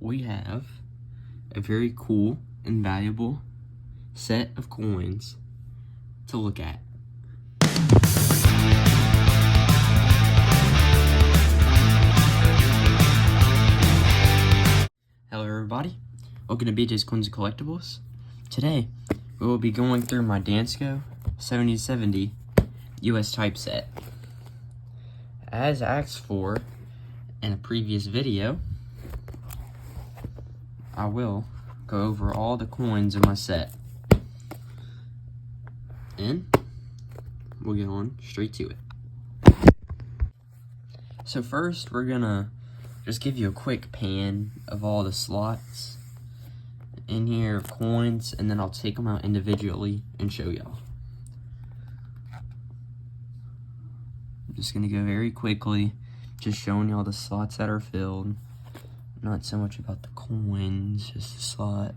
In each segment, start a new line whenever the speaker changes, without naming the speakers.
we have a very cool and valuable set of coins to look at. Hello everybody, welcome to BJ's Coins and Collectibles. Today, we will be going through my Dansco 7070 US typeset. As asked for in a previous video, I will go over all the coins in my set. And we'll get on straight to it. So first, we're gonna just give you a quick pan of all the slots in here of coins, and then I'll take them out individually and show y'all. I'm just gonna go very quickly, just showing y'all the slots that are filled. Not so much about the coins, just the slots.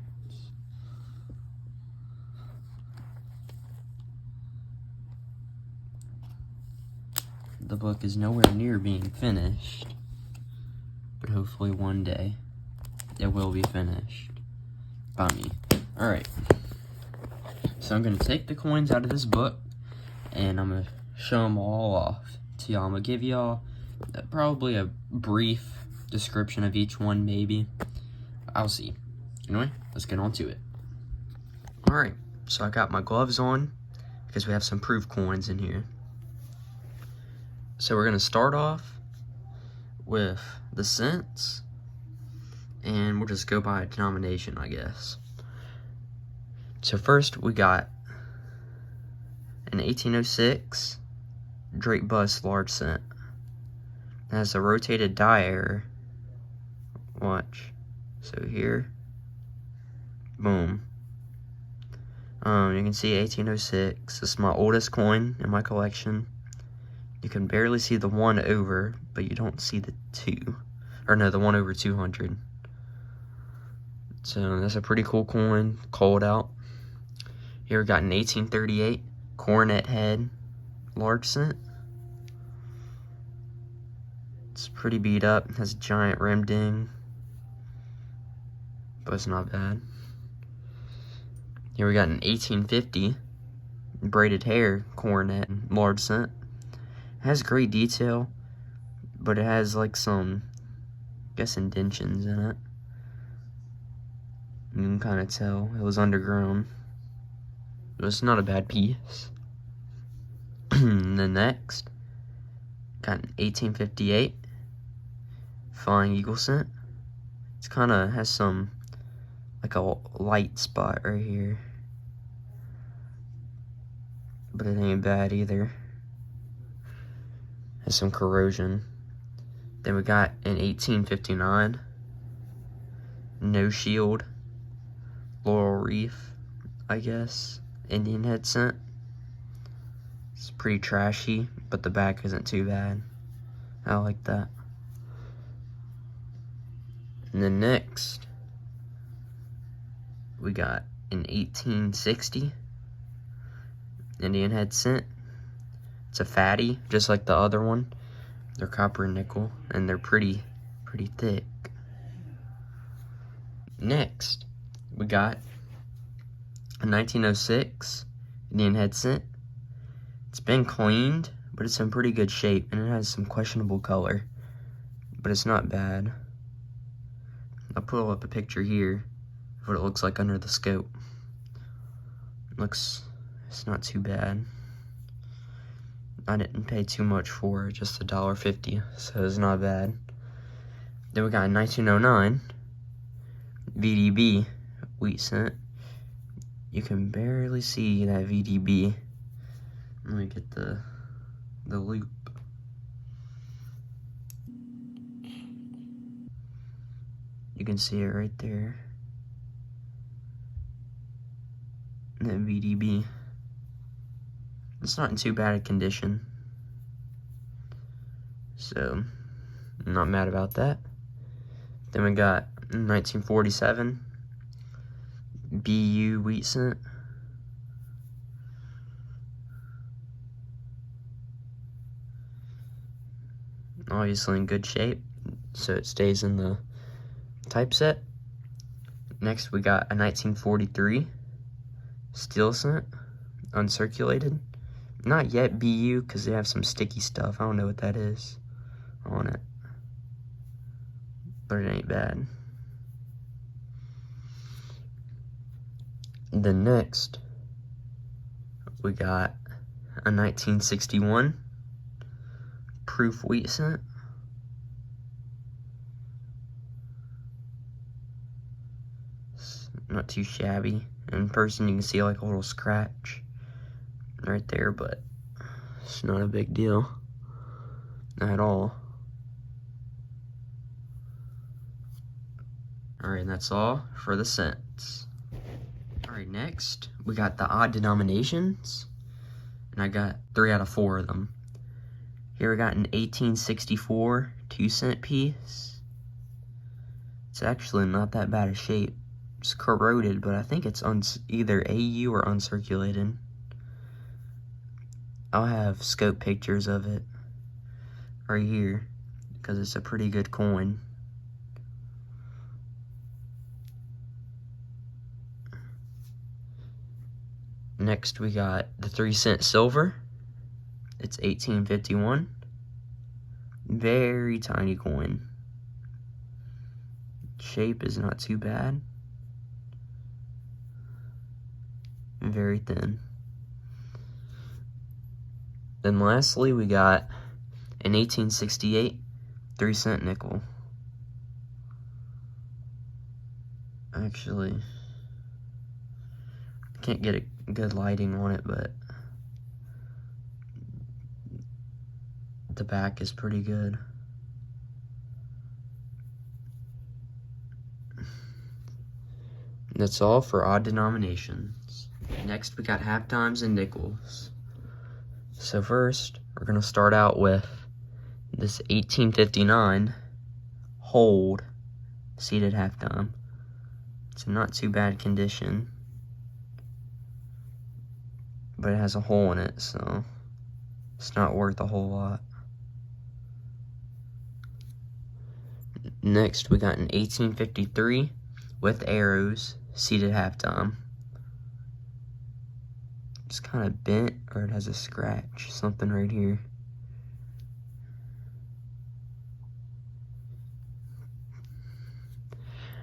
The book is nowhere near being finished, but hopefully one day it will be finished by me. Alright, so I'm going to take the coins out of this book, and I'm going to show them all off to y'all. I'm going to give y'all probably a brief description of each one, maybe. I'll see. Anyway, let's get on to it. Alright, so I got my gloves on, because we have some proof coins in here. So we're going to start off with the cents, and we'll just go by denomination, I guess. So first we got an 1806 Drake Bust large cent. It has a rotated die error. Watch. So here, boom. You can see 1806. This is my oldest coin in my collection. You can barely see the 1 over, but you don't see the 2. Or no, the 1 over 200. So that's a pretty cool coin, cold out. Here we got an 1838 Coronet Head large cent. It's pretty beat up, it has a giant rim ding, but it's not bad. Here we got an 1850 braided hair Coronet large cent. It has great detail, but it has like some, I guess, indentions in it. You can kind of tell it was undergrown. But it's not a bad piece. And then next, got an 1858 Flying Eagle cent. It's kind of has some, like a light spot right here. But it ain't bad either. Has some corrosion. Then we got an 1859 No Shield Laurel Reef, I guess, Indian head cent. It's pretty trashy, but the back isn't too bad. I like that. And then next, we got an 1860 Indian head cent. It's a fatty, just like the other one. They're copper and nickel, and they're pretty thick. Next, we got a 1906 Indian head cent. It's been cleaned, but it's in pretty good shape, and it has some questionable color, but it's not bad. I'll pull up a picture here of what it looks like under the scope. It's not too bad. I didn't pay too much for it, just $1.50, so it's not bad. Then we got a 1909 VDB wheat cent. You can barely see that VDB. Let me get the loop. You can see it right there. That VDB. It's not in too bad a condition, so I'm not mad about that. Then we got 1947 BU wheat cent. Obviously in good shape, so it stays in the typeset. Next, we got a 1943 steel cent, uncirculated. Not yet BU, because they have some sticky stuff. I don't know what that is on it, but it ain't bad. Then next, we got a 1961 proof wheat cent. It's not too shabby. In person, you can see like a little scratch right there, but it's not a big deal at all. Alright, and that's all for the cents. Alright, next, we got the odd denominations, and I got 3 out of 4 of them. Here we got an 1864 2-cent piece. It's actually not that bad a shape. It's corroded, but I think it's either AU or uncirculated. I'll have scope pictures of it right here, because it's a pretty good coin. Next, we got the 3-cent silver. It's 1851. Very tiny coin. Shape is not too bad. Very thin. Then lastly, we got an 1868 3-cent nickel. Actually, can't get a good lighting on it, but the back is pretty good. That's all for odd denominations. Next, we got half dimes and nickels. So first, we're gonna start out with this 1859 hold seated half dime. It's in not too bad condition, but it has a hole in it, so it's not worth a whole lot. Next, we got an 1853 with arrows seated half dime. It's kind of bent, or it has a scratch, something right here.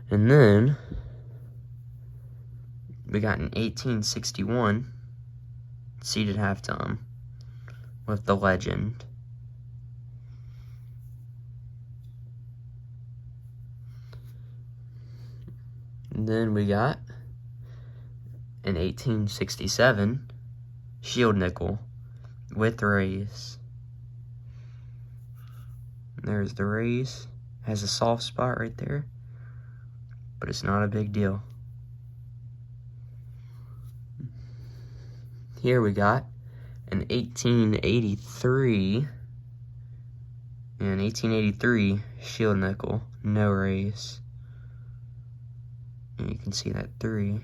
And then we got an 1861 seated half dime with the legend. And then we got an 1867 shield nickel with rays. There's the rays. Has a soft spot right there, but it's not a big deal. Here we got an 1883 shield nickel, no rays. And you can see that 3.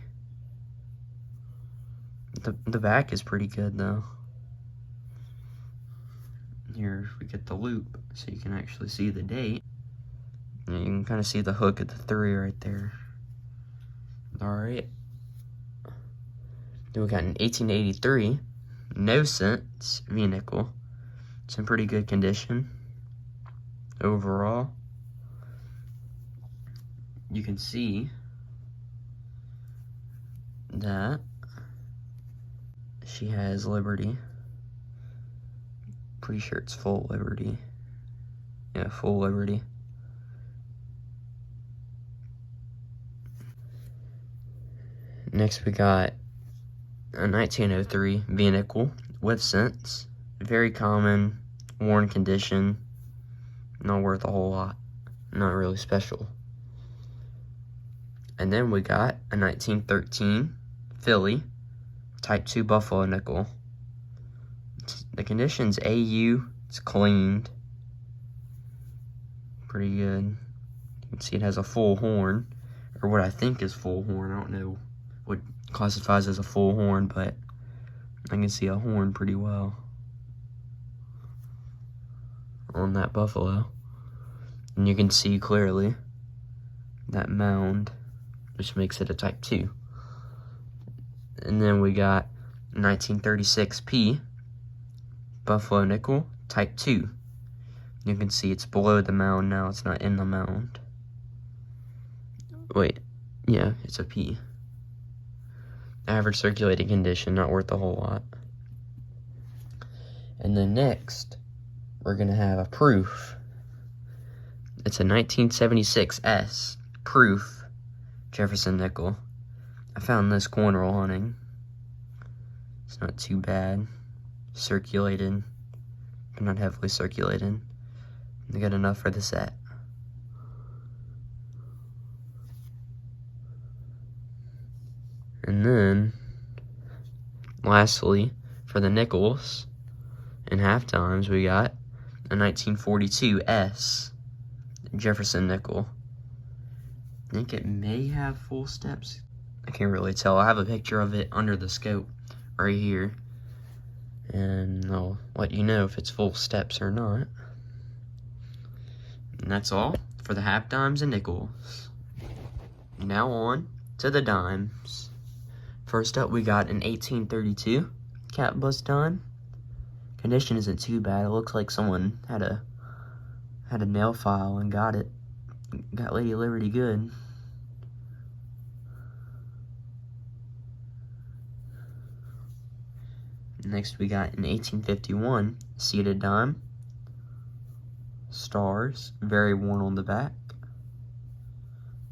The back is pretty good though. Here we get the loop so you can actually see the date. And you can kind of see the hook at the 3 right there. Alright. Then we got an 1883 no cents V-nickel. It's in pretty good condition overall. You can see that she has Liberty. Pretty sure it's full Liberty. Yeah, full Liberty. Next we got a 1903 V-nickel with cents. Very common, worn condition. Not worth a whole lot. Not really special. And then we got a 1913 Philly Type 2 Buffalo nickel. The condition's AU. It's cleaned. Pretty good. You can see it has a full horn, or what I think is full horn. I don't know what classifies as a full horn, but I can see a horn pretty well on that buffalo. And you can see clearly that mound, which makes it a type 2. And then we got 1936P, Buffalo nickel, type 2. You can see it's below the mound now, it's not in the mound. Wait, yeah, it's a P. Average circulating condition, not worth a whole lot. And then next, we're going to have a proof. It's a 1976 S, proof, Jefferson nickel. I found this cornroll hunting. It's not too bad. Circulated, but not heavily circulated. I got enough for the set. And then, lastly, for the nickels and half times, we got a 1942 S Jefferson nickel. I think it may have full steps. I can't really tell. I have a picture of it under the scope right here, and I'll let you know if it's full steps or not. And that's all for the half dimes and nickels. Now on to the dimes. First up, we got an 1832 cap bust dime. Condition isn't too bad. It looks like someone had a nail file and got Lady Liberty good. Next, we got an 1851 seated dime. Stars, very worn on the back,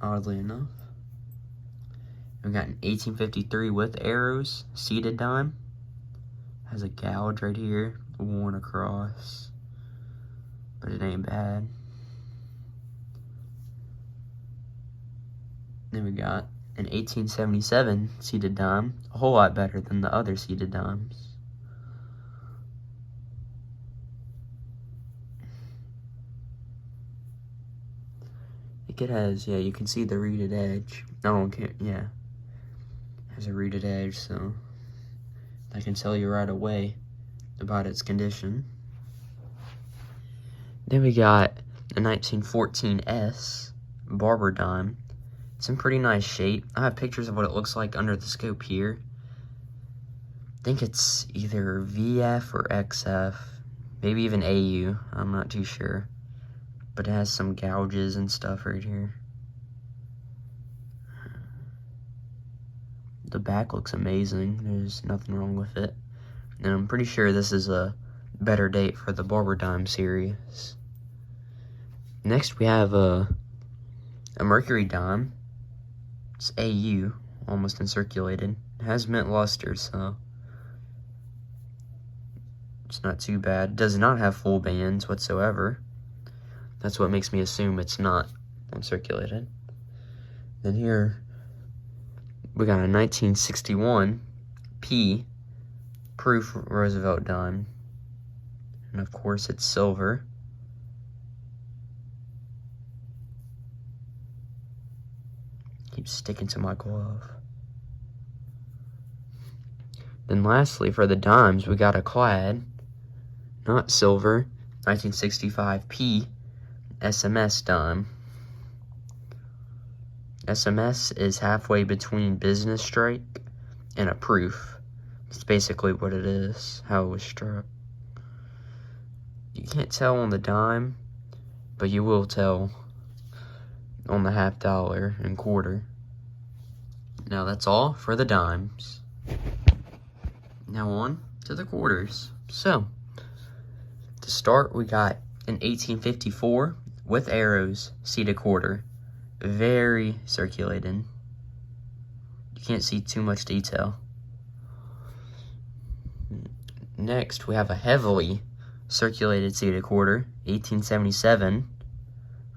oddly enough. We got an 1853 with arrows, seated dime. Has a gouge right here, worn across, but it ain't bad. Then we got an 1877 seated dime, a whole lot better than the other seated dimes. It has, yeah, you can see the reeded edge. Oh, okay, yeah. It has a reeded edge, so I can tell you right away about its condition. Then we got a 1914 S barber dime. It's in pretty nice shape. I have pictures of what it looks like under the scope here. I think it's either VF or XF, maybe even AU, I'm not too sure. But it has some gouges and stuff right here. The back looks amazing. There's nothing wrong with it. And I'm pretty sure this is a better date for the barber dime series. Next we have a mercury dime. It's AU, almost uncirculated. It has mint luster, so it's not too bad. It does not have full bands whatsoever. That's what makes me assume it's not uncirculated. Then here, we got a 1961 P proof Roosevelt dime. And of course it's silver. Keeps sticking to my glove. Then lastly, for the dimes, we got a clad, not silver, 1965 P SMS dime. SMS is halfway between business strike and a proof. It's basically what it is, how it was struck. You can't tell on the dime, but you will tell on the $50 and quarter. Now that's all for the dimes. Now on to the quarters. So, to start, we got an 1854 with arrows, seated quarter. Very circulated. You can't see too much detail. Next, we have a heavily circulated seated quarter, 1877.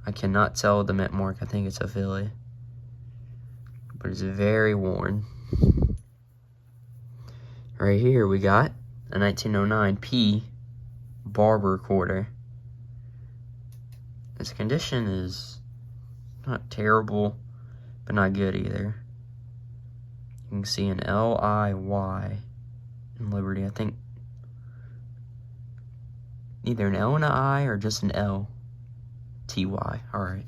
I cannot tell the mint mark. I think it's a Philly. But it's very worn. Right here, we got a 1909 P barber quarter. Its condition is not terrible, but not good either. You can see an L-I-Y in Liberty. I think either an L and an I or just an L-T-Y. Alright.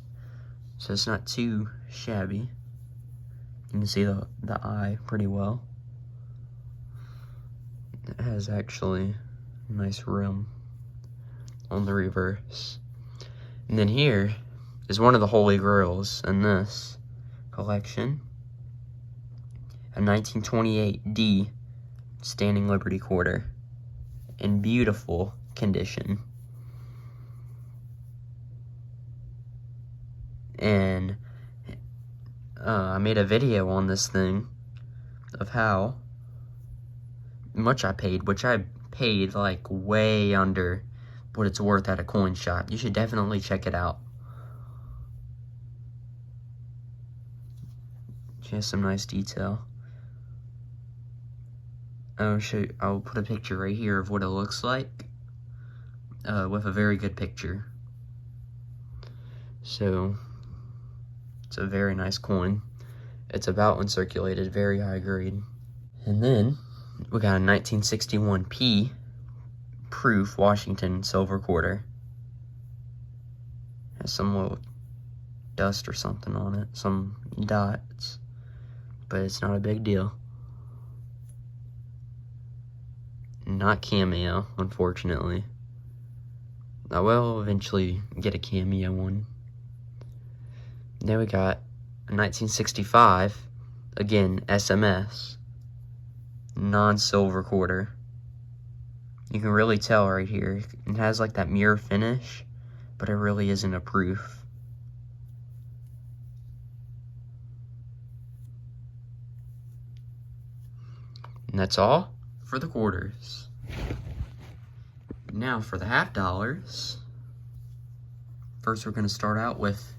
So it's not too shabby. You can see the eye pretty well. It has actually a nice rim on the reverse. And then here is one of the holy grails in this collection. A 1928 D Standing Liberty Quarter in beautiful condition. And I made a video on this thing of how much I paid, which I paid like way under what it's worth at a coin shop. You should definitely check it out. She has some nice detail. I'll put a picture right here of what it looks like with a very good picture. So it's a very nice coin. It's about uncirculated, very high grade. And then we got a 1961 P proof Washington silver quarter. Has some little dust or something on it, some dots, but it's not a big deal. Not cameo, unfortunately. I will eventually get a cameo one. Then we got a 1965, again, SMS, non-silver quarter. You can really tell right here. It has like that mirror finish, but it really isn't a proof. And that's all for the quarters. Now for the half dollars. First we're going to start out with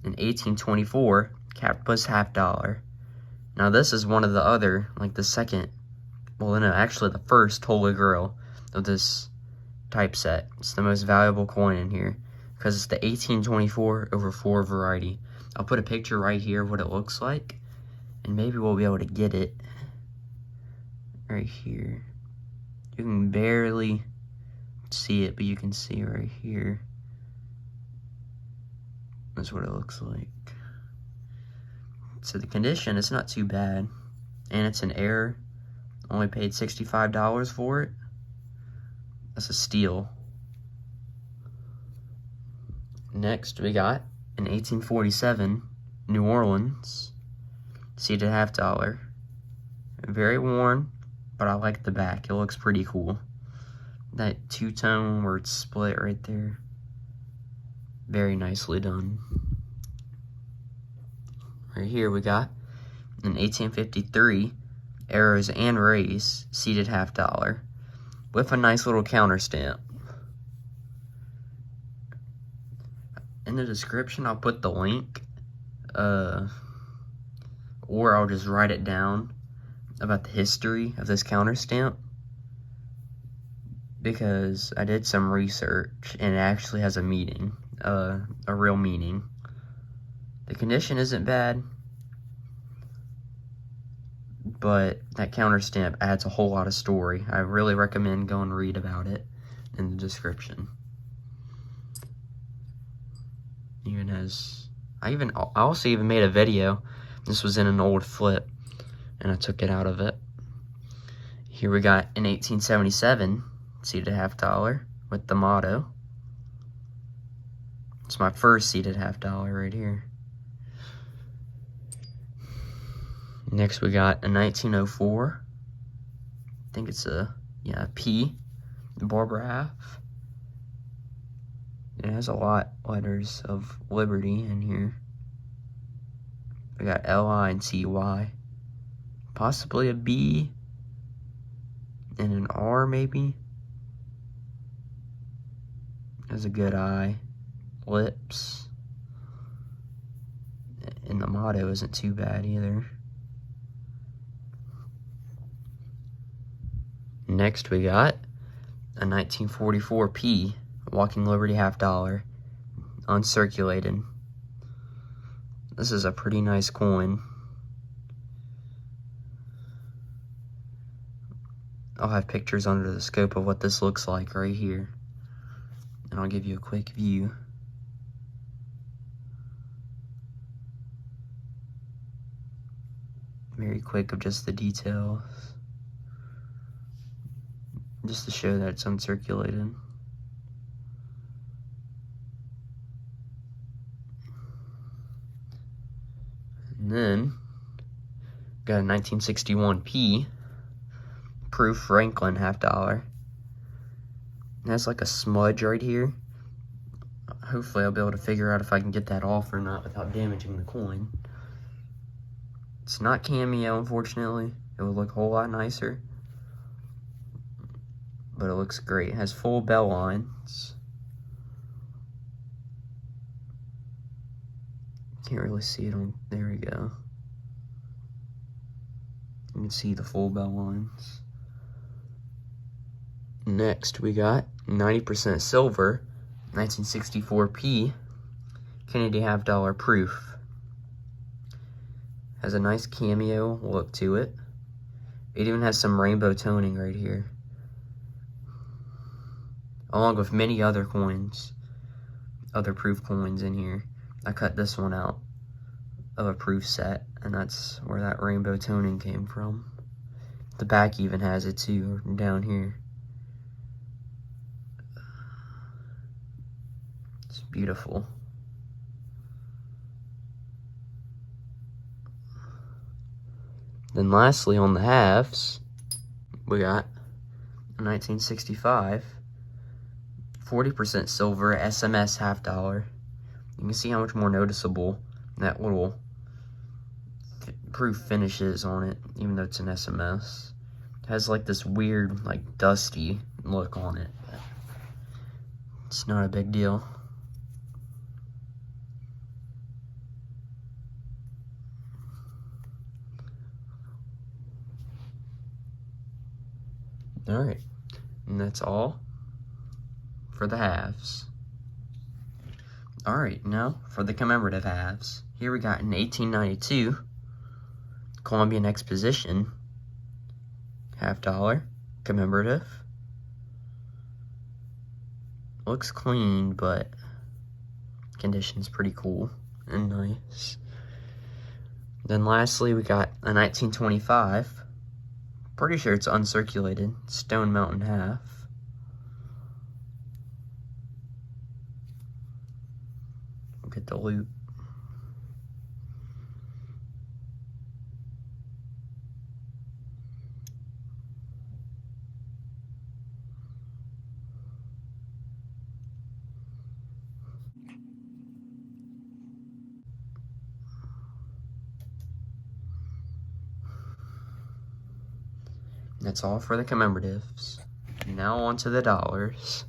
an 1824 Capitals half dollar. Now this is one of the other, like the second, well no, actually the first holy grail of this typeset. It's the most valuable coin in here because it's the 1824/4 variety. I'll put a picture right here of what it looks like, and maybe we'll be able to get it right here. You can barely see it, but you can see right here. That's what it looks like. So the condition is not too bad, and it's an error. Only paid $65 for it. That's a steal. Next we got an 1847 New Orleans seated half dollar. Very worn, but I like the back. It looks pretty cool. That two-tone where it's split right there. Very nicely done. Right here we got an 1853 Arrows and Rays seated half dollar with a nice little counter stamp. In the description I'll put the link, or I'll just write it down about the history of this counter stamp, because I did some research and it actually has a meaning, a real meaning. The condition isn't bad, but that counter stamp adds a whole lot of story. I really recommend going and read about it in the description. Even has, I also even made a video. This was in an old flip, and I took it out of it. Here we got an 1877 seated half dollar with the motto. It's my first seated half dollar right here. Next we got a 1904. I think it's a P, Barbara half. It has a lot letters of Liberty in here. We got L-I and T-Y. Possibly a B and an R maybe. Has a good eye. Lips. And the motto isn't too bad either. Next we got a 1944 P Walking Liberty half dollar, uncirculated. This is a pretty nice coin. I'll have pictures under the scope of what this looks like right here, and I'll give you a quick view. very quick of just the details, just to show that it's uncirculated. And then got a 1961p proof Franklin $50. It has like a smudge right here. Hopefully I'll be able to figure out if I can get that off or not without damaging the coin. It's not cameo, unfortunately. It would look a whole lot nicer. But it looks great. It has full bell lines. Can't really see it on, there we go. You can see the full bell lines. Next we got 90% silver, 1964p, Kennedy $50 proof. Has a nice cameo look to it. It even has some rainbow toning right here, along with many other coins, other proof coins in here. I cut this one out of a proof set, and that's where that rainbow toning came from. The back even has it too, down here. It's beautiful. Then lastly, on the halves, we got a 1965 40% silver SMS $50. You can see how much more noticeable that little proof finish is on it, even though it's an SMS. It has like this weird, like dusty look on it, but it's not a big deal. Alright, and that's all for the halves. Alright, now for the commemorative halves. Here we got an 1892 Columbian Exposition $50 commemorative. Looks clean, but condition's pretty cool and nice. Then lastly, we got a 1925, pretty sure it's uncirculated, Stone Mountain half. Look at the loop. That's all for the commemoratives. Now on to the dollars.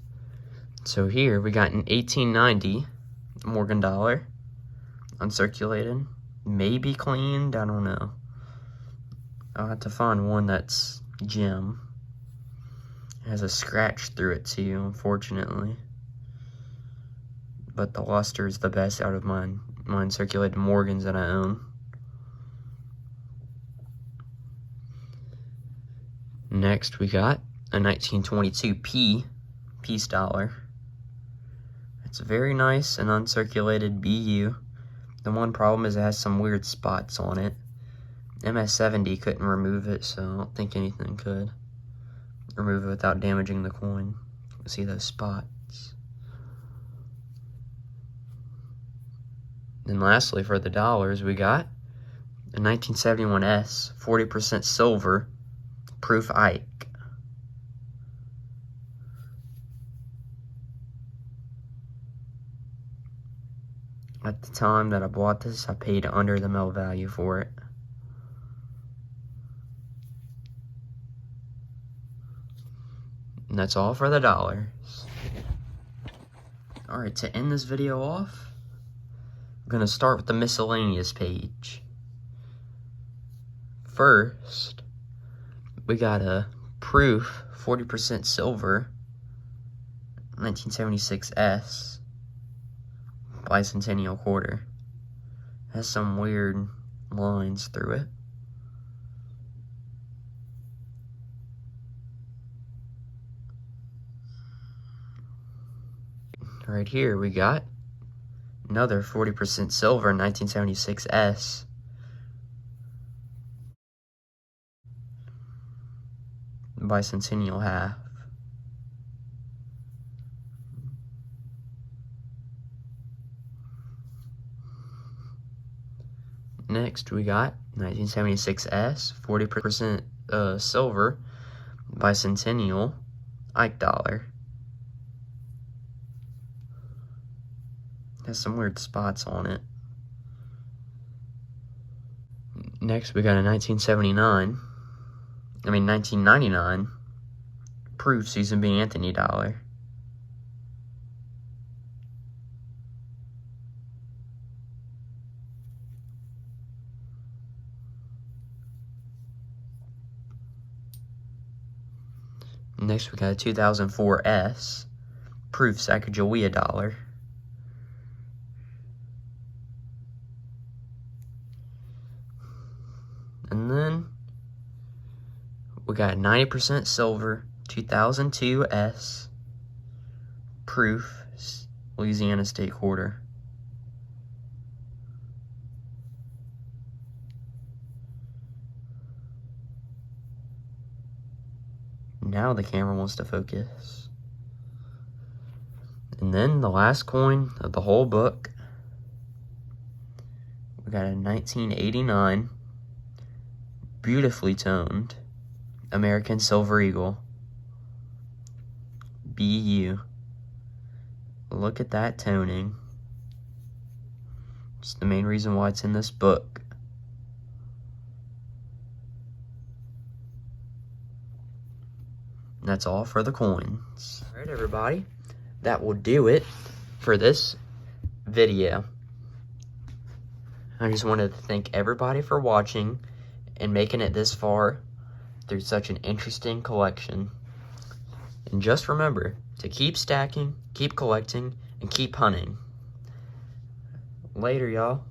So here we got an 1890 Morgan dollar, uncirculated, maybe cleaned, I don't know. I'll have to find one that's gem. It has a scratch through it too, unfortunately. But the luster is the best out of my uncirculated Morgans that I own. Next, we got a 1922 Peace dollar. It's very nice and uncirculated BU. The one problem is it has some weird spots on it. MS-70 couldn't remove it, so I don't think anything could remove it without damaging the coin. You can see those spots. Then lastly, for the dollars, we got a 1971S 40% silver proof Ike. At the time that I bought this, I paid under the mill value for it. And that's all for the dollars. Alright, to end this video off, I'm going to start with the miscellaneous page. First, we got a proof 40% silver 1976S bicentennial quarter. Has some weird lines through it. Right here we got another 40% silver 1976S bicentennial half. Next, we got 1976S, 40% silver, bicentennial, Ike dollar. Has some weird spots on it. Next, we got a 1999, proof Susan B. Anthony dollar. Next, we got a 2004 S, proof Sacagawea dollar. And then we got a 90% silver 2002 S, proof Louisiana State Quarter. Now the camera wants to focus. And then the last coin of the whole book, we got a 1989 beautifully toned American Silver Eagle, BU. Look at that toning. It's the main reason why it's in this book. And that's all for the coins. Alright everybody, that will do it for this video. I just wanted to thank everybody for watching and making it this far through such an interesting collection. And just remember to keep stacking, keep collecting, and keep hunting. Later, y'all.